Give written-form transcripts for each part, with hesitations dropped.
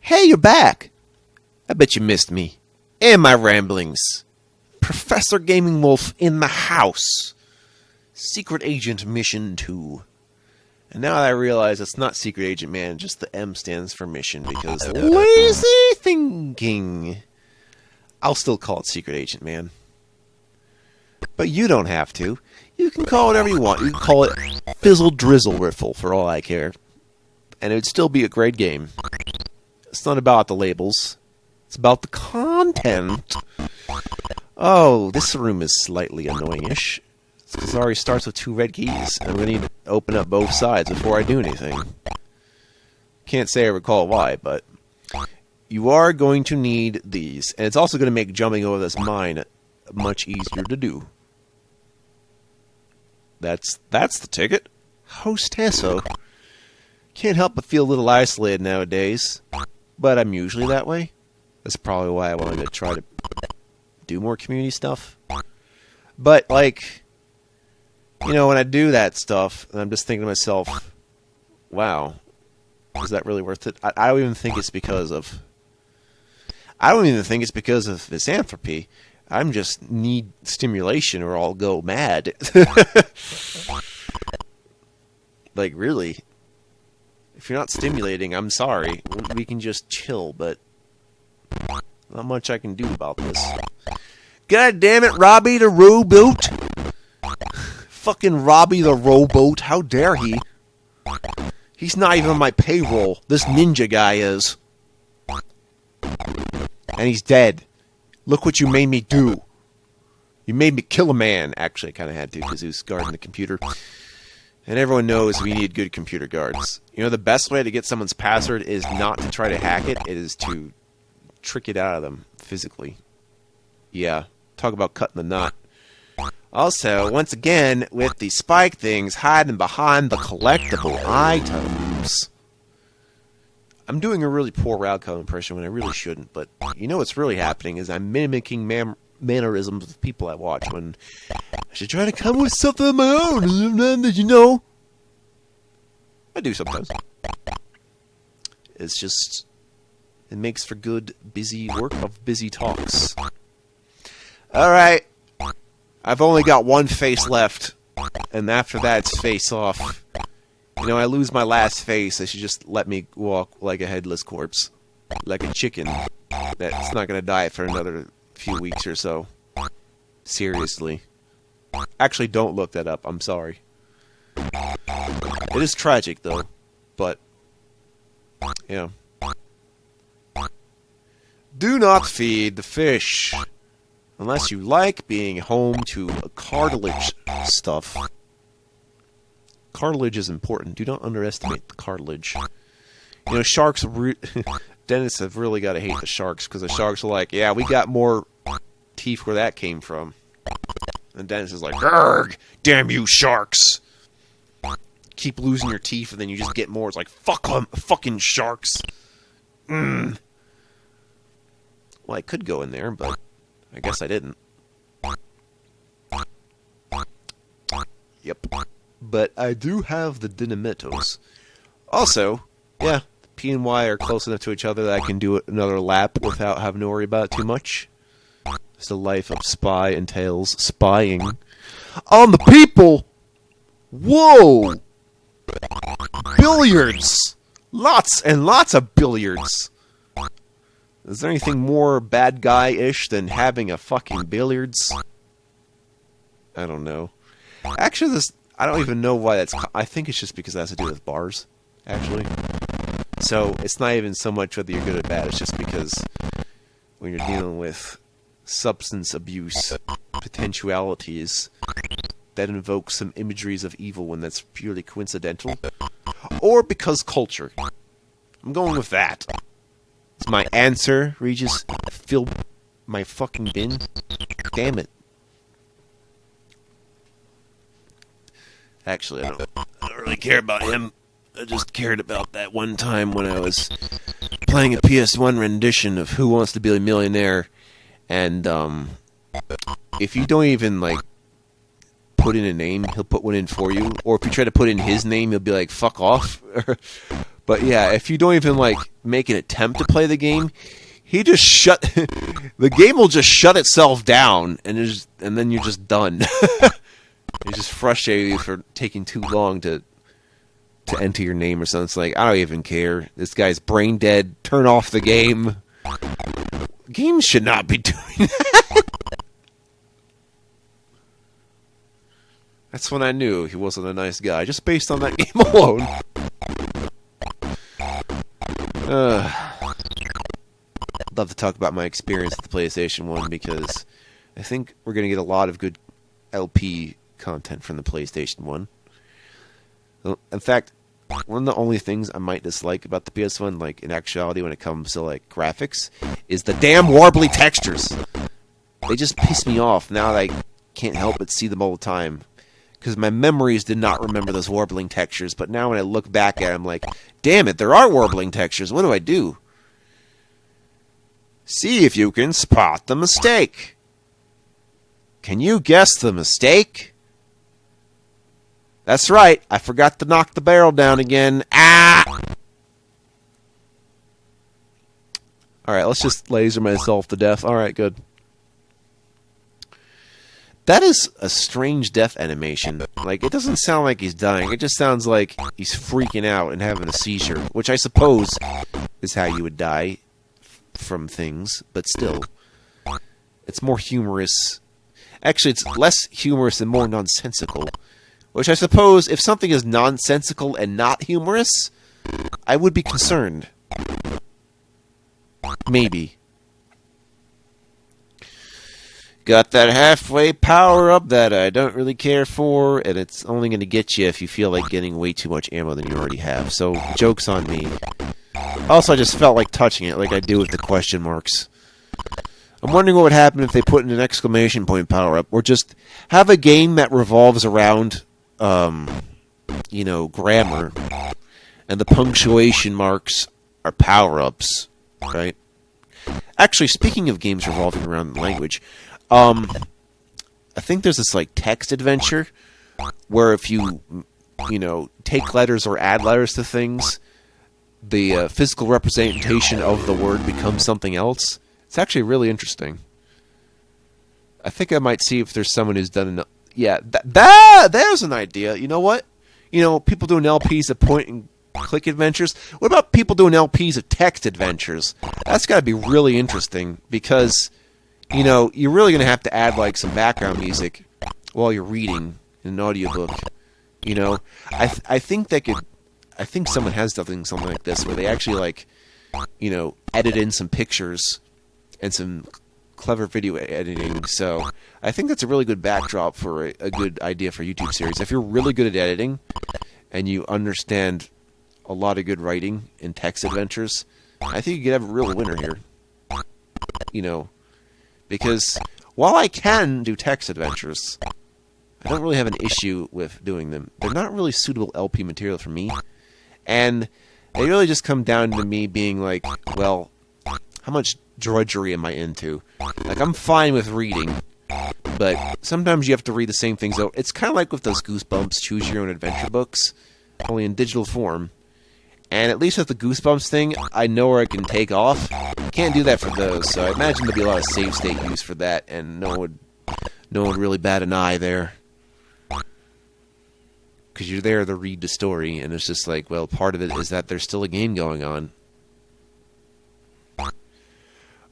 Hey, you're back. I bet you missed me. And my ramblings. Professor Gaming Wolf in the house. Secret Agent Mission 2. And now that I realize it's not Secret Agent Man, just the M stands for mission because lazy thinking. I'll still call it Secret Agent Man. But you don't have to. You can call it whatever you want. You can call it Fizzle Drizzle Riffle for all I care. And it would still be a great game. It's not about the labels. It's about the content. Oh, this room is slightly annoying-ish. Because it already starts with 2 red keys. I'm going to need to open up both sides before I do anything. Can't say I recall why, but you are going to need these. And it's also going to make jumping over this mine much easier to do. That's the ticket. Hostesso. Can't help but feel a little isolated nowadays. But I'm usually that way. That's probably why I wanted to try to do more community stuff. But, like, you know, when I do that stuff, and I'm just thinking to myself, wow, is that really worth it? I don't even think it's because of... I don't even think it's because of misanthropy. I'm just need stimulation or I'll go mad. Like, really. If you're not stimulating, I'm sorry. We can just chill, but not much I can do about this. God damn it, Robbie the Rowboat. Fucking Robbie the Rowboat. How dare he? He's not even on my payroll. This ninja guy is. And he's dead. Look what you made me do. You made me kill a man. Actually, I kind of had to because he was guarding the computer. And everyone knows we need good computer guards. You know, the best way to get someone's password is not to try to hack it. It is to trick it out of them physically. Yeah, talk about cutting the knot. Also, once again, with the spike things hiding behind the collectible items. I'm doing a really poor Railco impression when I really shouldn't, but you know what's really happening is I'm mimicking mannerisms of people I watch when I should try to come with something of my own, you know. I do sometimes. It's just, it makes for good, busy work of busy talks. Alright. I've only got one face left, and after that it's face off. You know, I lose my last face, they should just let me walk like a headless corpse. Like a chicken that's not going to die for another few weeks or so. Seriously. Actually, don't look that up, I'm sorry. It is tragic, though, but, you know. Do not feed the fish. Unless you like being home to cartilage stuff. Cartilage is important. Do not underestimate the cartilage. You know, sharks... Dentists have really got to hate the sharks, because the sharks are like, yeah, we got more teeth where that came from. And dentist is like, argh, damn you sharks. Keep losing your teeth, and then you just get more. It's like, fuck them, fucking sharks. Well, I could go in there, but I guess I didn't. Yep. But I do have the Dynamitos. Also, yeah, P and Y are close enough to each other that I can do another lap without having to worry about it too much. It's the life of spy entails spying on the people. Whoa! Billiards! Lots and lots of billiards. Is there anything more bad guy-ish than having a fucking billiards? I don't know. Actually, I don't even know why that's... I think it's just because it has to do with bars, actually. So, it's not even so much whether you're good or bad, it's just because when you're dealing with substance abuse potentialities that invoke some imageries of evil when that's purely coincidental, or because culture. I'm going with that. It's my answer, Regis. Fill my fucking bin. Damn it. Actually, I don't really care about him. I just cared about that one time when I was playing a PS1 rendition of Who Wants to Be a Millionaire, and if you don't even like put in a name, he'll put one in for you. Or if you try to put in his name, he'll be like, fuck off. But yeah, if you don't even like make an attempt to play the game, he just shut the game will just shut itself down, and then you're just done. It just frustrates you for taking too long to enter your name or something. It's like, I don't even care. This guy's brain dead. Turn off the game. Games should not be doing that. That's when I knew he wasn't a nice guy, just based on that game alone. I'd love to talk about my experience with the PlayStation 1 because I think we're going to get a lot of good LP content from the PlayStation 1. In fact, one of the only things I might dislike about the PS1, like in actuality when it comes to like graphics, is the damn warbly textures. They just piss me off now that I can't help but see them all the time. Because my memories did not remember those warbling textures, but now when I look back at it, I'm like, damn it, there are warbling textures. What do I do? See if you can spot the mistake. Can you guess the mistake? That's right, I forgot to knock the barrel down again. Ah! Alright, let's just laser myself to death. Alright, good. That is a strange death animation. Like, it doesn't sound like he's dying. It just sounds like he's freaking out and having a seizure, which I suppose is how you would die from things, but still. It's more humorous. Actually, it's less humorous and more nonsensical, which I suppose, if something is nonsensical and not humorous, I would be concerned. Maybe. Got that halfway power-up that I don't really care for, and it's only going to get you if you feel like getting way too much ammo than you already have. So, joke's on me. Also, I just felt like touching it like I do with the question marks. I'm wondering what would happen if they put in an exclamation point power-up, or just have a game that revolves around, you know, grammar, and the punctuation marks are power-ups, right? Actually, speaking of games revolving around language, I think there's this, like, text adventure where if you know, take letters or add letters to things, the physical representation of the word becomes something else. It's actually really interesting. I think I might see if there's someone who's done an... Yeah, there's an idea. You know what? You know, people doing LPs of point-and-click adventures. What about people doing LPs of text adventures? That's got to be really interesting because... You know, you're really going to have to add, like, some background music while you're reading in an audiobook. You know, I think they could... I think someone has done something like this where they actually, like, you know, edit in some pictures and some clever video editing. So I think that's a really good backdrop for a good idea for a YouTube series. If you're really good at editing and you understand a lot of good writing in text adventures, I think you could have a real winner here. You know... Because while I can do text adventures, I don't really have an issue with doing them. They're not really suitable LP material for me. And they really just come down to me being like, well, how much drudgery am I into? Like, I'm fine with reading, but sometimes you have to read the same things. It's kind of like with those Goosebumps Choose Your Own Adventure books, only in digital form. And at least with the Goosebumps thing, I know where I can take off. Can't do that for those, so I imagine there'll be a lot of save state use for that, and no one would really bat an eye there. Because you're there to read the story, and it's just like, well, part of it is that there's still a game going on.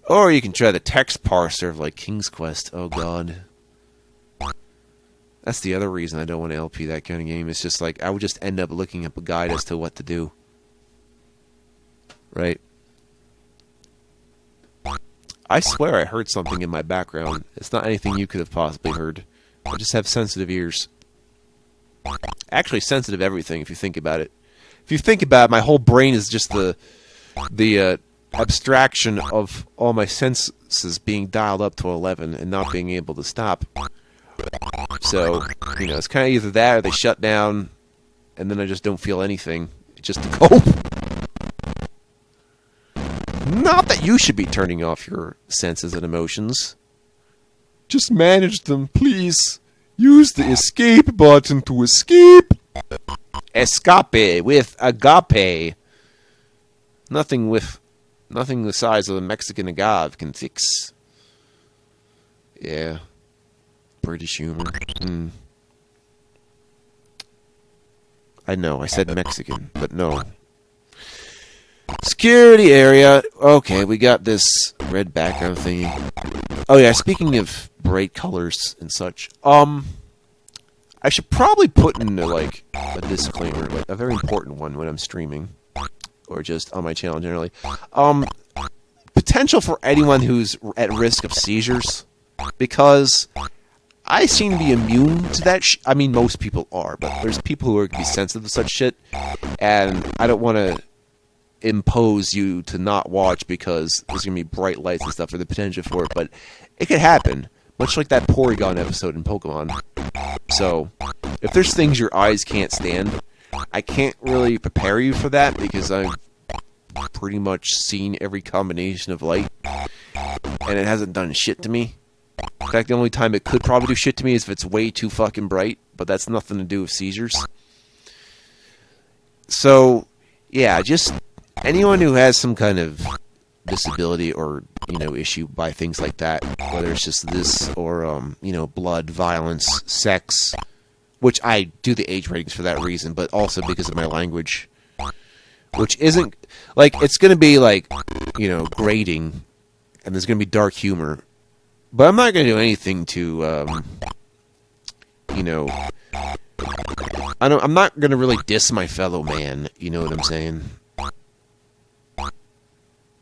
Or you can try the text parser of, like, King's Quest. Oh, God. That's the other reason I don't want to LP that kind of game. It's just like, I would just end up looking up a guide as to what to do. Right? I swear I heard something in my background. It's not anything you could have possibly heard. I just have sensitive ears. Actually, sensitive everything, if you think about it. If you think about it, my whole brain is just the abstraction of all my senses being dialed up to 11 and not being able to stop. So, you know, it's kind of either that or they shut down, and then I just don't feel anything. Just to cope. Not that you should be turning off your senses and emotions. Just manage them, please. Use the escape button to escape. Escape with agape. Nothing the size of a Mexican agave can fix. Yeah. British humor. I know, I said Mexican, but no. Security area. Okay, we got this red background thingy. Oh yeah, speaking of bright colors and such, I should probably put into, like, a disclaimer, like, a very important one when I'm streaming, or just on my channel generally. Potential for anyone who's at risk of seizures, because I seem to be immune to that I mean, most people are, but there's people who are going to be sensitive to such shit, and I don't want to impose you to not watch because there's going to be bright lights and stuff, or the potential for it, but it could happen, much like that Porygon episode in Pokemon. So, if there's things your eyes can't stand, I can't really prepare you for that because I've pretty much seen every combination of light, and it hasn't done shit to me. In fact, the only time it could probably do shit to me is if it's way too fucking bright, but that's nothing to do with seizures. So, yeah, just anyone who has some kind of disability or, issue by things like that, whether it's just this or, blood, violence, sex, which I do the age ratings for that reason, but also because of my language, which isn't, like, it's going to be, like, grating, and there's going to be dark humor, but I'm not going to do anything to, I'm not going to really diss my fellow man, you know what I'm saying?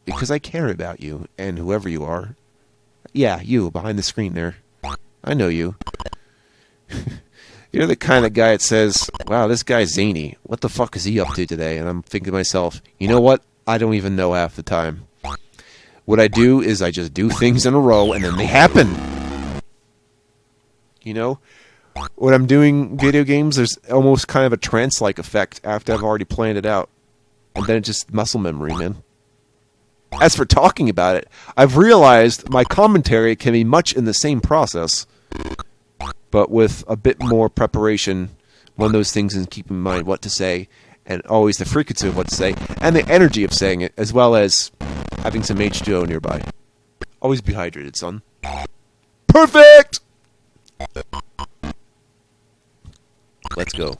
Because I care about you, and whoever you are. Yeah, you, behind the screen there. I know you. You're the kind of guy that says, wow, this guy's zany. What the fuck is he up to today? And I'm thinking to myself, you know what? I don't even know half the time. What I do is I just do things in a row, and then they happen. When I'm doing video games, there's almost kind of a trance-like effect after I've already planned it out. And then it's just muscle memory, man. As for talking about it, I've realized my commentary can be much in the same process, but with a bit more preparation, one of those things, and keep in mind what to say, and always the frequency of what to say, and the energy of saying it, as well as having some H2O nearby. Always be hydrated, son. Perfect! Let's go.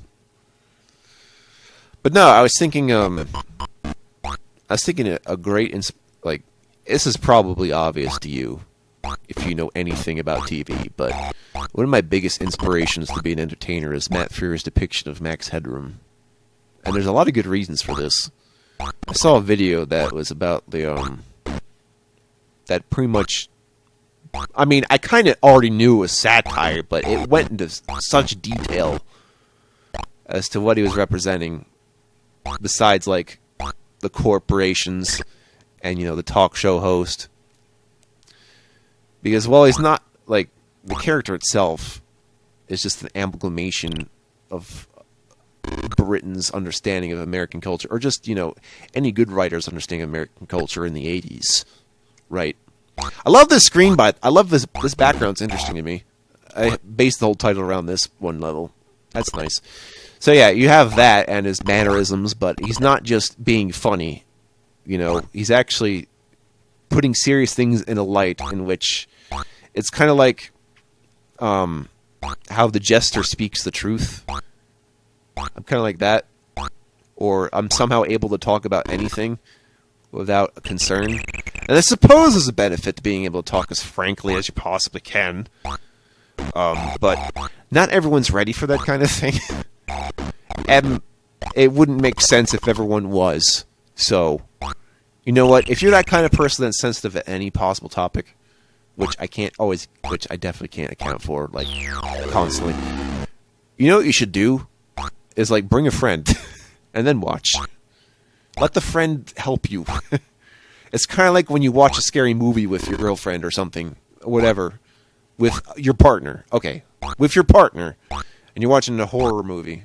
But no, I was thinking a great, this is probably obvious to you, if you know anything about TV, but one of my biggest inspirations to be an entertainer is Matt Freer's depiction of Max Headroom. And there's a lot of good reasons for this. I saw a video that was about that pretty much, I mean, I kind of already knew it was satire, but it went into such detail as to what he was representing, besides, like, the corporations and, the talk show host. Because, well, he's not, like, the character itself is just an amalgamation of Britain's understanding of American culture, or just, any good writer's understanding of American culture in the 80s. Right. I love this screen, I love this background's interesting to me. I based the whole title around this one level. That's nice. So yeah, you have that and his mannerisms, but he's not just being funny. He's actually putting serious things in a light in which it's kind of like how the jester speaks the truth. I'm kind of like that. Or I'm somehow able to talk about anything without a concern. And I suppose there's a benefit to being able to talk as frankly as you possibly can. But not everyone's ready for that kind of thing. And it wouldn't make sense if everyone was. So, you know what? If you're that kind of person that's sensitive at any possible topic, which I definitely can't account for, like, constantly. You know what you should do? Is, like, bring a friend. And then watch. Let the friend help you. It's kind of like when you watch a scary movie with your girlfriend or something. Whatever. With your partner. Okay. With your partner. And you're watching a horror movie.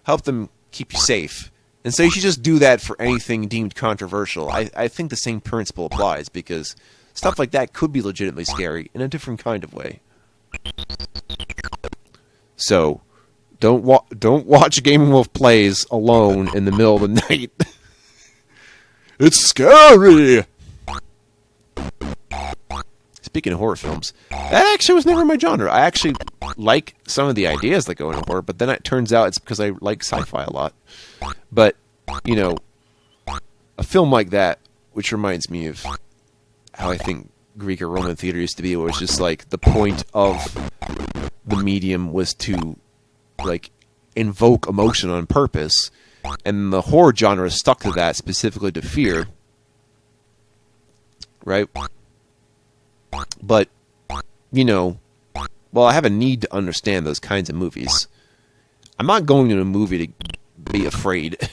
Help them keep you safe. And so you should just do that for anything deemed controversial. I think the same principle applies, because stuff like that could be legitimately scary in a different kind of way. So, don't watch Gaming Wolf Plays alone in the middle of the night. It's scary! Speaking of horror films, that actually was never my genre. I actually like some of the ideas that go into horror, but then it turns out it's because I like sci-fi a lot. But, you know, a film like that, which reminds me of how I think Greek or Roman theater used to be, where it was just like the point of the medium was to like invoke emotion on purpose, and the horror genre stuck to that, specifically to fear, right? But, you know, well, I have a need to understand those kinds of movies. I'm not going to a movie to be afraid.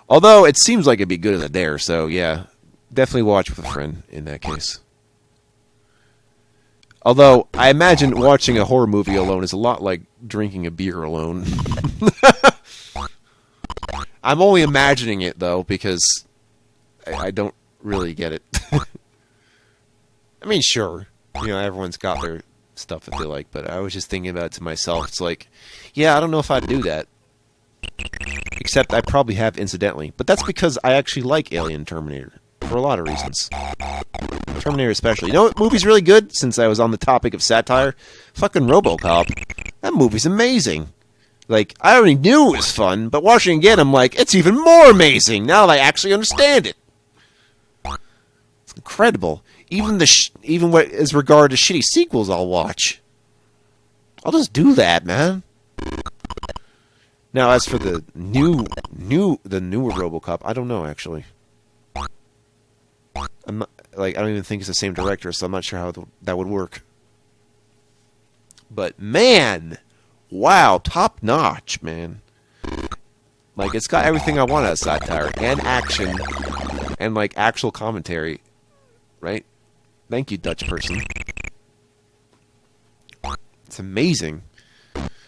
Although, it seems like it'd be good as a dare, so yeah. Definitely watch with a friend in that case. Although, I imagine watching a horror movie alone is a lot like drinking a beer alone. I'm only imagining it, though, because I don't really get it. I mean, sure, you know, everyone's got their stuff that they like, but I was just thinking about it to myself. It's like, yeah, I don't know if I'd do that. Except I probably have incidentally. But that's because I actually like Alien Terminator. For a lot of reasons. Terminator especially. You know what movie's really good, since I was on the topic of satire? Fucking RoboCop. That movie's amazing. Like, I already knew it was fun, but watching it again, I'm like, it's even more amazing now that I actually understand it. It's incredible. Even what as regard to shitty sequels I'll watch. I'll just do that, man. Now, as for the newer RoboCop, I don't know, actually. I'm not, like, I don't even think it's the same director, so I'm not sure how that would work. But, man! Wow, top notch, man. Like, it's got everything I want out of satire, and action, and, like, actual commentary. Right? Thank you, Dutch person. It's amazing.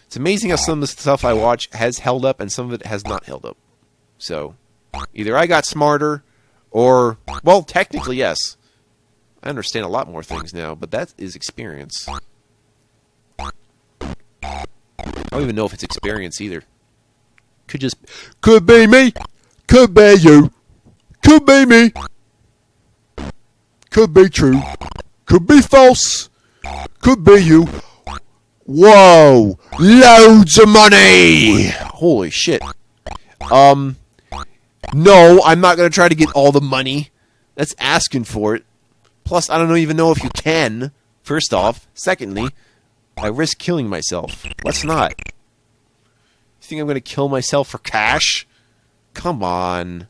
It's amazing how some of the stuff I watch has held up and some of it has not held up. So, either I got smarter, or, well, technically, yes. I understand a lot more things now, but that is experience. I don't even know if it's experience either. Could be me. Could be you. Could be me. Could be true. Could be false. Could be you. Whoa! Loads of money! Holy shit. No, I'm not going to try to get all the money. That's asking for it. Plus, I don't even know if you can, first off. Secondly, I risk killing myself. Let's not. You think I'm going to kill myself for cash? Come on.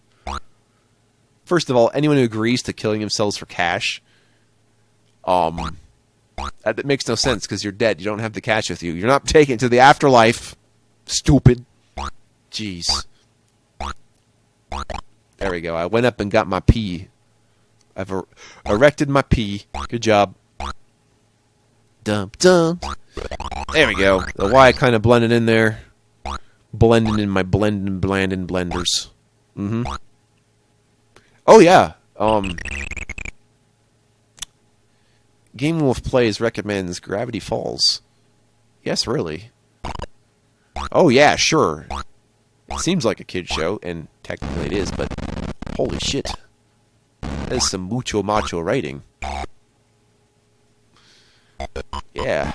First of all, anyone who agrees to killing themselves for cash, that makes no sense because you're dead. You don't have the cash with you. You're not taken to the afterlife. Stupid. Jeez. There we go. I went up and got my pee. I've erected my pee. Good job. Dump, dump. There we go. The Y kind of blended in there. Blending in my blandin' blenders. Mm-hmm. Oh, yeah. Game Wolf Plays recommends Gravity Falls. Yes, really. Oh, yeah, sure. It seems like a kid's show, and technically it is, but holy shit. That is some mucho macho writing. Yeah.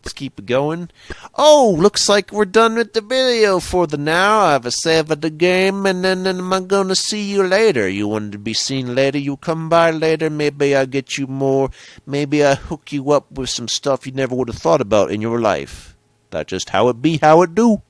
Let's keep it going. Oh, looks like we're done with the video for the now. I have a save of the game, and then I'm gonna see you later. You wanted to be seen later, you come by later. Maybe I'll get you more. Maybe I'll hook you up with some stuff you never would have thought about in your life. That's just how it be, how it do.